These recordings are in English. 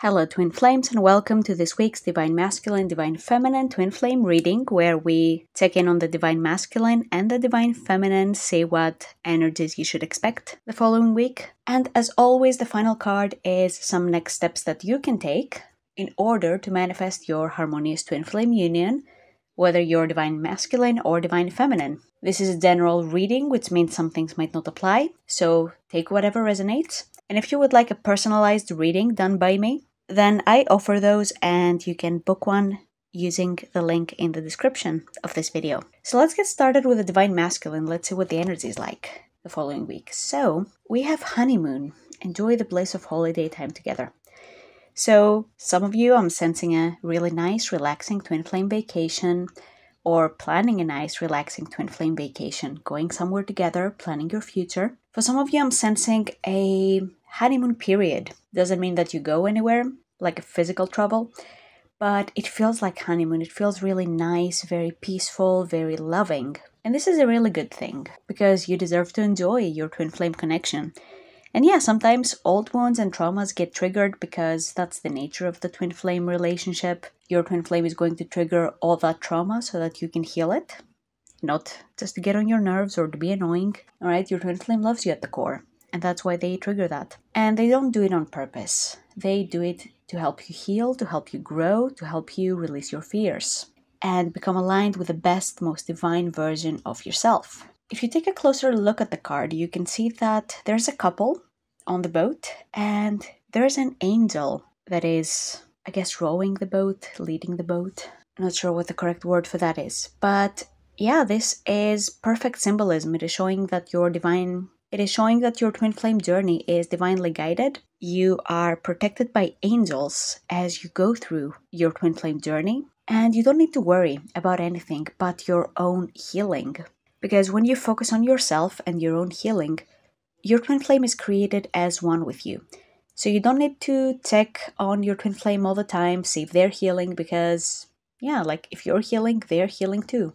Hello Twin Flames and welcome to this week's Divine Masculine, Divine Feminine Twin Flame reading where we check in on the Divine Masculine and the Divine Feminine, see what energies you should expect the following week. And as always, the final card is some next steps that you can take in order to manifest your harmonious Twin Flame union, whether you're Divine Masculine or Divine Feminine. This is a general reading, which means some things might not apply, so take whatever resonates. And if you would like a personalized reading done by me, then I offer those and you can book one using the link in the description of this video. So let's get started with the Divine Masculine. Let's see what the energy is like the following week. So we have Honeymoon. Enjoy the bliss of holiday time together. So some of you, I'm sensing a really nice, relaxing Twin Flame vacation, or planning a nice, relaxing Twin Flame vacation, going somewhere together, planning your future. For some of you, I'm sensing a honeymoon period. Doesn't mean that you go anywhere, like a physical travel, but it feels like honeymoon. It feels really nice, very peaceful, very loving. And this is a really good thing, because you deserve to enjoy your Twin Flame connection. And yeah, sometimes old wounds and traumas get triggered because that's the nature of the Twin Flame relationship. Your Twin Flame is going to trigger all that trauma so that you can heal it. Not just to get on your nerves or to be annoying. Alright, your Twin Flame loves you at the core. And that's why they trigger that. And they don't do it on purpose. They do it to help you heal, to help you grow, to help you release your fears. And become aligned with the best, most divine version of yourself. If you take a closer look at the card, you can see that there's a couple on the boat, and there's an angel that is, I guess, rowing the boat, leading the boat. I'm not sure what the correct word for that is. But yeah, this is perfect symbolism. It is showing that your Twin Flame journey is divinely guided. You are protected by angels as you go through your Twin Flame journey, and you don't need to worry about anything but your own healing. Because when you focus on yourself and your own healing, your Twin Flame is created as one with you. So you don't need to check on your Twin Flame all the time, see if they're healing, because, yeah, like if you're healing, they're healing too.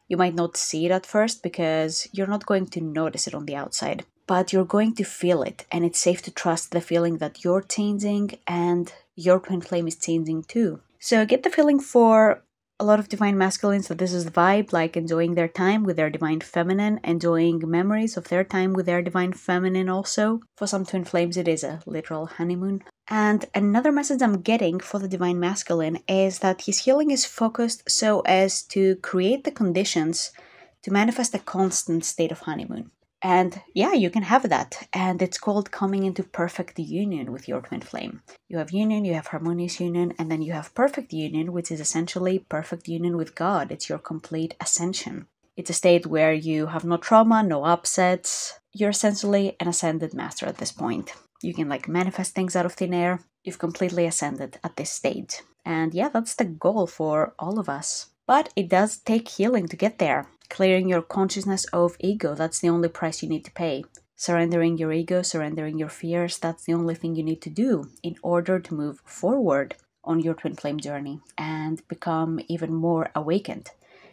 You might not see it at first because you're not going to notice it on the outside, but you're going to feel it, and it's safe to trust the feeling that you're changing and your Twin Flame is changing too. So get the feeling for a lot of Divine Masculines that this is the vibe, like enjoying their time with their Divine Feminine, enjoying memories of their time with their Divine Feminine also. For some Twin Flames, it is a literal honeymoon. And another message I'm getting for the Divine Masculine is that his healing is focused so as to create the conditions to manifest a constant state of honeymoon. And yeah, you can have that. And it's called coming into perfect union with your Twin Flame. You have union, you have harmonious union, and then you have perfect union, which is essentially perfect union with God. It's your complete ascension. It's a state where you have no trauma, no upsets. You're essentially an ascended master at this point. You can manifest things out of thin air. You've completely ascended at this stage. And yeah, that's the goal for all of us. But it does take healing to get there. Clearing your consciousness of ego, that's the only price you need to pay. Surrendering your ego, surrendering your fears, that's the only thing you need to do in order to move forward on your Twin Flame journey and become even more awakened.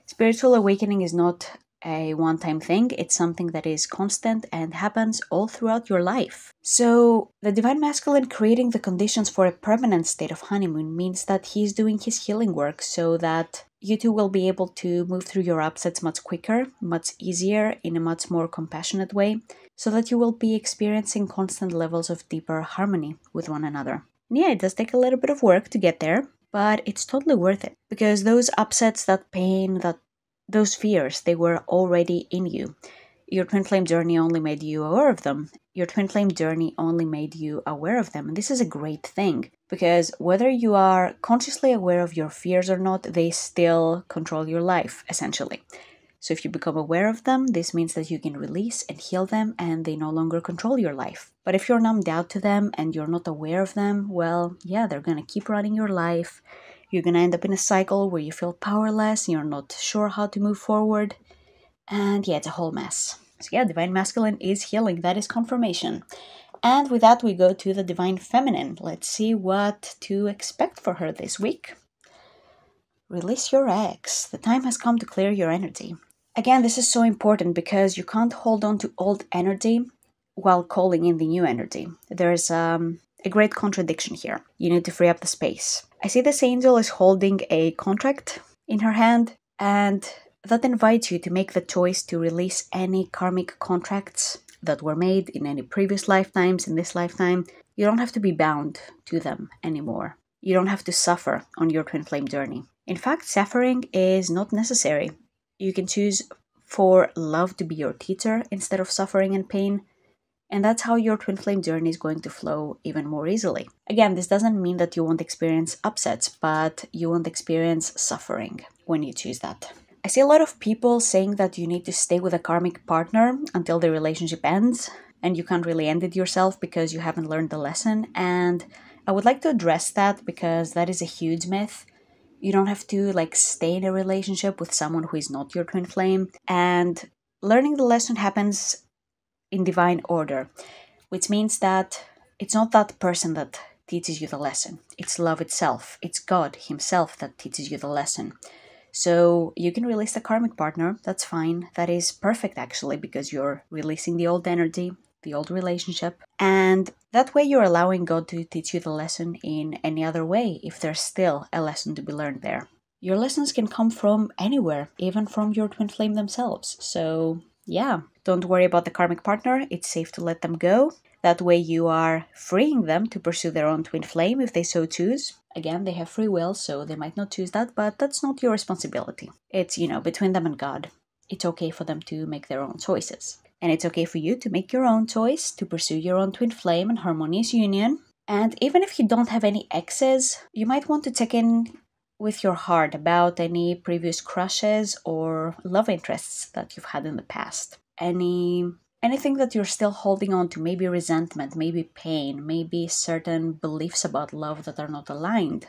Spiritual awakening is not a one-time thing, it's something that is constant and happens all throughout your life. So the Divine Masculine creating the conditions for a permanent state of honeymoon means that he's doing his healing work so that you two will be able to move through your upsets much quicker, much easier, in a much more compassionate way, so that you will be experiencing constant levels of deeper harmony with one another. And yeah, it does take a little bit of work to get there, but it's totally worth it. Because those upsets, that pain, those fears, they were already in you. Your Twin Flame journey only made you aware of them. Your Twin Flame journey only made you aware of them. And this is a great thing, because whether you are consciously aware of your fears or not, they still control your life, essentially. So if you become aware of them, this means that you can release and heal them and they no longer control your life. But if you're numbed out to them and you're not aware of them, well, yeah, they're going to keep running your life. You're going to end up in a cycle where you feel powerless, you're not sure how to move forward. And yeah, it's a whole mess. So yeah, Divine Masculine is healing. That is confirmation. And with that, we go to the Divine Feminine. Let's see what to expect for her this week. Release your ex. The time has come to clear your energy. Again, this is so important because you can't hold on to old energy while calling in the new energy. There's a great contradiction here. You need to free up the space. I see this angel is holding a contract in her hand, and that invites you to make the choice to release any karmic contracts that were made in any previous lifetimes, in this lifetime. You don't have to be bound to them anymore. You don't have to suffer on your twin flame journey. In fact, suffering is not necessary. You can choose for love to be your teacher instead of suffering and pain, and that's how your twin flame journey is going to flow even more easily. Again, this doesn't mean that you won't experience upsets, but you won't experience suffering when you choose that. I see a lot of people saying that you need to stay with a karmic partner until the relationship ends, and you can't really end it yourself because you haven't learned the lesson. And I would like to address that because that is a huge myth. You don't have to stay in a relationship with someone who is not your twin flame. And learning the lesson happens in divine order, which means that it's not that person that teaches you the lesson. It's love itself. It's God himself that teaches you the lesson. So you can release the karmic partner, that's fine. That is perfect actually, because you're releasing the old energy, the old relationship. And that way you're allowing God to teach you the lesson in any other way, if there's still a lesson to be learned there. Your lessons can come from anywhere, even from your twin flame themselves. So yeah, don't worry about the karmic partner. It's safe to let them go. That way you are freeing them to pursue their own twin flame if they so choose. Again, they have free will, so they might not choose that, but that's not your responsibility. It's, between them and God. It's okay for them to make their own choices. And it's okay for you to make your own choice, to pursue your own twin flame and harmonious union. And even if you don't have any exes, you might want to check in with your heart about any previous crushes or love interests that you've had in the past. Anything that you're still holding on to, maybe resentment, maybe pain, maybe certain beliefs about love that are not aligned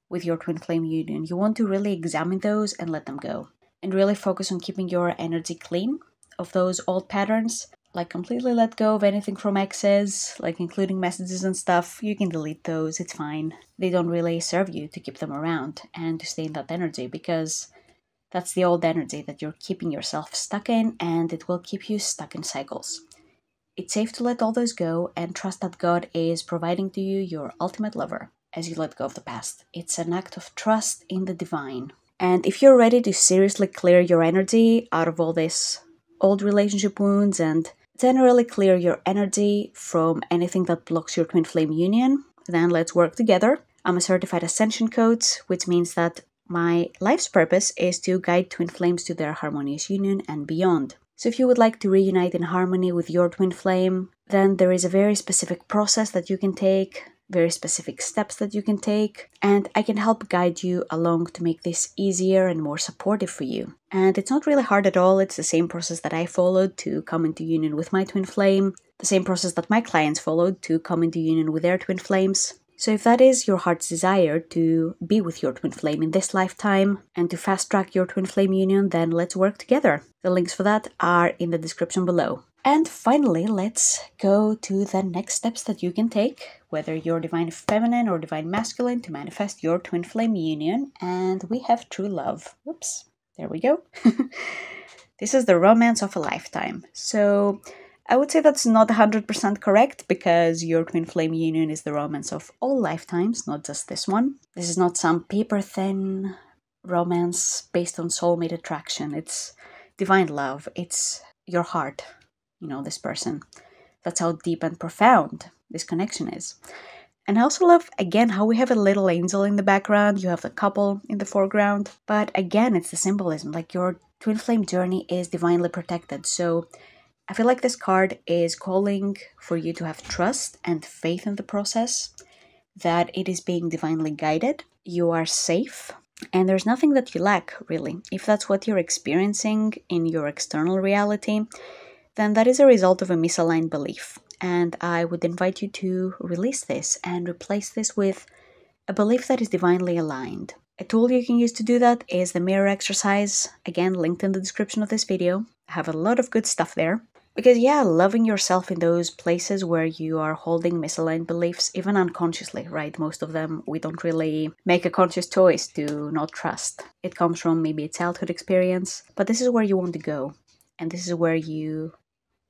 with your twin flame union. You want to really examine those and let them go. And really focus on keeping your energy clean of those old patterns. Completely let go of anything from exes, including messages and stuff. You can delete those, it's fine. They don't really serve you to keep them around and to stay in that energy, because that's the old energy that you're keeping yourself stuck in, and it will keep you stuck in cycles. It's safe to let all those go and trust that God is providing to you your ultimate lover as you let go of the past. It's an act of trust in the divine. And if you're ready to seriously clear your energy out of all this old relationship wounds and generally clear your energy from anything that blocks your twin flame union, then let's work together. I'm a certified ascension coach, which means that my life's purpose is to guide twin flames to their harmonious union and beyond. So if you would like to reunite in harmony with your twin flame, then there is a very specific process that you can take, very specific steps that you can take, and I can help guide you along to make this easier and more supportive for you. And it's not really hard at all. It's the same process that I followed to come into union with my twin flame, the same process that my clients followed to come into union with their twin flames. So if that is your heart's desire to be with your twin flame in this lifetime and to fast track your twin flame union, then let's work together. The links for that are in the description below. And finally, let's go to the next steps that you can take, whether you're divine feminine or divine masculine, to manifest your twin flame union. And we have true love. Whoops, there we go. This is the romance of a lifetime. So I would say that's not 100% correct, because your twin flame union is the romance of all lifetimes, not just this one. This is not some paper-thin romance based on soulmate attraction. It's divine love. It's your heart, this person. That's how deep and profound this connection is. And I also love, again, how we have a little angel in the background. You have the couple in the foreground. But again, it's the symbolism. Your twin flame journey is divinely protected. So I feel like this card is calling for you to have trust and faith in the process, that it is being divinely guided. You are safe, and there's nothing that you lack, really. If that's what you're experiencing in your external reality, then that is a result of a misaligned belief. And I would invite you to release this and replace this with a belief that is divinely aligned. A tool you can use to do that is the mirror exercise, again linked in the description of this video. I have a lot of good stuff there. Because loving yourself in those places where you are holding misaligned beliefs, even unconsciously, right? Most of them, we don't really make a conscious choice to not trust. It comes from maybe a childhood experience, but this is where you want to go. And this is where you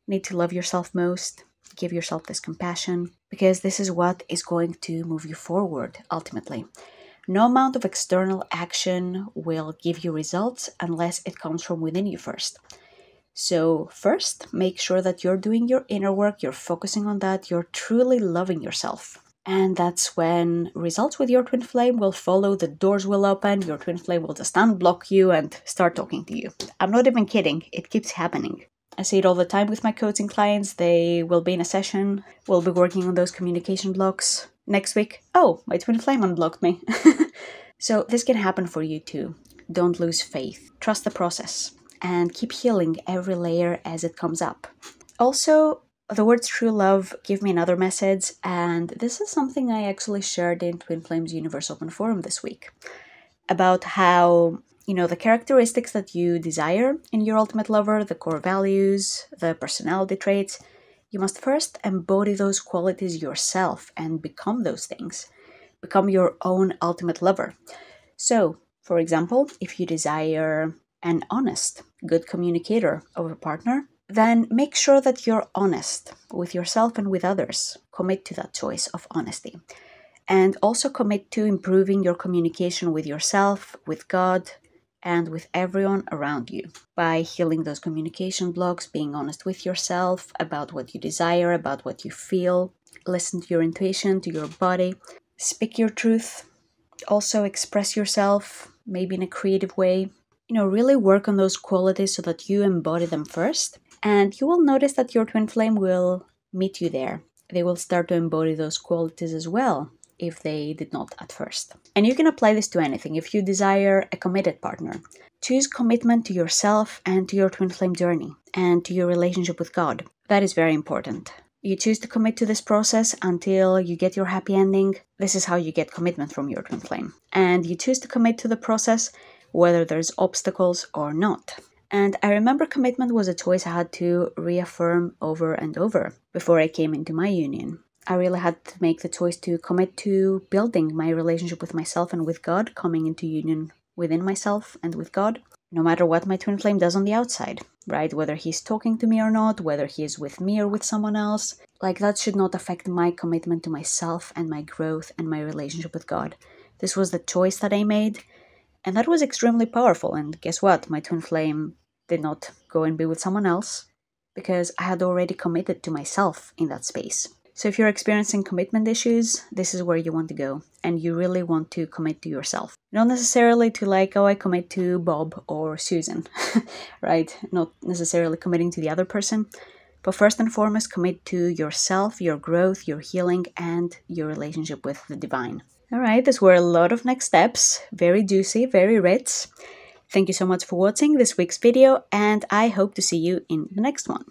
need to love yourself most. Give yourself this compassion, because this is what is going to move you forward ultimately. No amount of external action will give you results unless it comes from within you first. So first, make sure that you're doing your inner work, you're focusing on that, you're truly loving yourself. And that's when results with your twin flame will follow, the doors will open, your twin flame will just unblock you and start talking to you. I'm not even kidding, it keeps happening. I see it all the time with my coaching clients. They will be in a session, we'll be working on those communication blocks. Next week, oh, my twin flame unblocked me. So this can happen for you too. Don't lose faith. Trust the process and keep healing every layer as it comes up. Also, the words true love give me another message, and this is something I actually shared in Twin Flames Universe Open Forum this week, about how, the characteristics that you desire in your ultimate lover, the core values, the personality traits, you must first embody those qualities yourself and become those things. Become your own ultimate lover. So, for example, if you desire an honest, good communicator of a partner, then make sure that you're honest with yourself and with others. Commit to that choice of honesty. And also commit to improving your communication with yourself, with God, and with everyone around you by healing those communication blocks, being honest with yourself about what you desire, about what you feel. Listen to your intuition, to your body. Speak your truth. Also express yourself, maybe in a creative way. Really work on those qualities so that you embody them first. And you will notice that your twin flame will meet you there. They will start to embody those qualities as well, if they did not at first. And you can apply this to anything. If you desire a committed partner, choose commitment to yourself and to your twin flame journey and to your relationship with God. That is very important. You choose to commit to this process until you get your happy ending. This is how you get commitment from your twin flame. And you choose to commit to the process whether there's obstacles or not. And I remember commitment was a choice I had to reaffirm over and over before I came into my union. I really had to make the choice to commit to building my relationship with myself and with God, coming into union within myself and with God, no matter what my twin flame does on the outside, right? Whether he's talking to me or not, whether he is with me or with someone else, that should not affect my commitment to myself and my growth and my relationship with God. This was the choice that I made, and that was extremely powerful. And guess what? My twin flame did not go and be with someone else because I had already committed to myself in that space. So if you're experiencing commitment issues, this is where you want to go. And you really want to commit to yourself. Not necessarily to I commit to Bob or Susan, right? Not necessarily committing to the other person. But first and foremost, commit to yourself, your growth, your healing, and your relationship with the divine. All right, these were a lot of next steps. Very juicy, very rich. Thank you so much for watching this week's video, and I hope to see you in the next one.